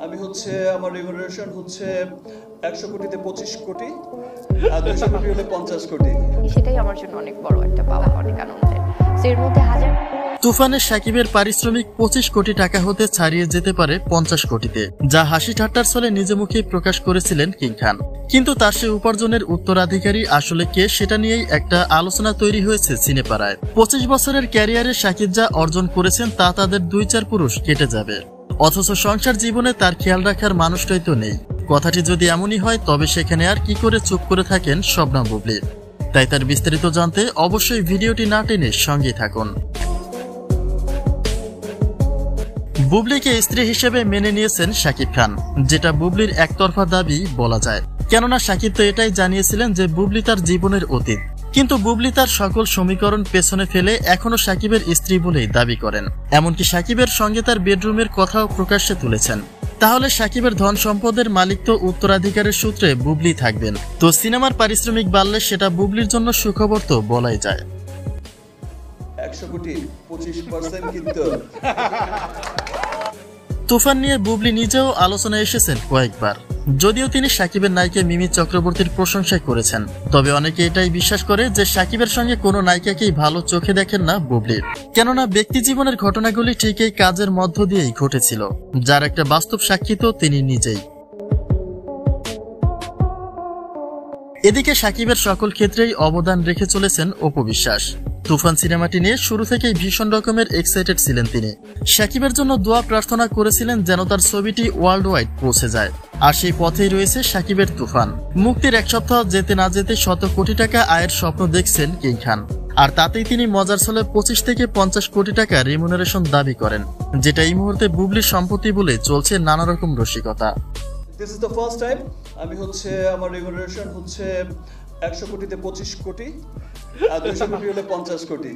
আমি হচ্ছে আমার রিমুনারেশন হচ্ছে 100 কোটিতে 25 কোটি আর 200 কোটি হলে 50 কোটি। সেটাই আমার জন্য অনেক বড় একটা পাওয়া, অনেক আনন্দের। এর মধ্যে হাজার তুফানে সাকিবের পারিশ্রমিক 25 কোটি টাকা হতে ছাড়িয়ে যেতে পারে 50 কোটিতে, যা হাসি ঠাট্টার ছলে নিজে মুখেই প্রকাশ করেছিলেন কিং খান। কিন্তু তার সে উপার্জনের উত্তরাধিকারী আসলে কে, সেটা নিয়েই একটা আলোচনা তৈরি হয়েছে সিনেপাড়ায়। 25 বছরের ক্যারিয়ারে সাকিব যা অর্জন করেছেন তা তাদের 2-4 পুরুষ কেটে যাবে, অথচ সংসার জীবনে তার খেয়াল রাখার মানুষটাই তো নেই। কথাটি যদি এমনই হয় তবে সেখানে আর কি করে চুপ করে থাকেন শবনম বুবলি? তাই তার বিস্তারিত জানতে অবশ্যই ভিডিওটি না টেনে সঙ্গেই থাকুন। বুবলিকে স্ত্রী হিসেবে মেনে নিয়েছেন শাকিব খান, যেটা বুবলির একতরফা দাবি বলা যায়। কেননা শাকিব তো এটাই জানিয়েছিলেন যে বুবলি তার জীবনের অতীত, কিন্তু বুবলি তার সকল সমীকরণ পেছনে ফেলে এখনো শাকিবের স্ত্রী বলেই দাবি করেন। এমনকি শাকিবের সঙ্গে তার বেডরুমের কথাও প্রকাশ্যে তুলেছেন। তাহলে শাকিবের ধন সম্পদের মালিক তো উত্তরাধিকারের সূত্রে বুবলি থাকবেন। তো সিনেমার পারিশ্রমিক বাড়লে সেটা বুবলির জন্য সুখবর তো বলাই যায়। 100 কোটি 25% কিন্তু তুফান নিয়ে বুবলি নিজেও আলোচনায় এসেছেন কয়েকবার। যদিও তিনি শাকিবের নায়িকা মিমি চক্রবর্তীর প্রশংসা করেছেন, তবে অনেকে এটাই বিশ্বাস করে যে শাকিবের সঙ্গে কোনো নায়িকাকেই ভালো চোখে দেখেন না বুবলির। কেননা ব্যক্তি জীবনের ঘটনাগুলি ঠিক এই কাজের মধ্য দিয়েই ঘটেছিল, যার একটা বাস্তব সাক্ষী তো তিনি নিজেই। এদিকে শাকিবের সকল ক্ষেত্রেই অবদান রেখে চলেছেন অপু বিশ্বাস। তুফান সিনেমাটি নিয়ে শুরু থেকেই ভীষণ রকমের এক্সাইটেড ছিলেন তিনি। শাকিবের জন্য দোয়া প্রার্থনা করেছিলেন যেন তার ছবিটি ওয়ার্ল্ড ওয়াইড পৌঁছে যায়। আর সেই পথেই রয়েছে শাকিবের তুফান। মুক্তির 1 সপ্তাহ যেতে না যেতে শত কোটি টাকা আয়ের স্বপ্ন দেখছেন কিং খান। আর তাতেই তিনি মজার ছলে 25 থেকে 50 কোটি টাকা রিমুনারেশন দাবি করেন, যেটা এই মুহূর্তে বুবলির সম্পত্তি বলে চলছে নানা রকম রসিকতা। This is the first time আমি হচ্ছে আমার রিমুনারেশন হচ্ছে 100 কোটিতে 25 কোটি আর 200 কোটি হলে 50 কোটি।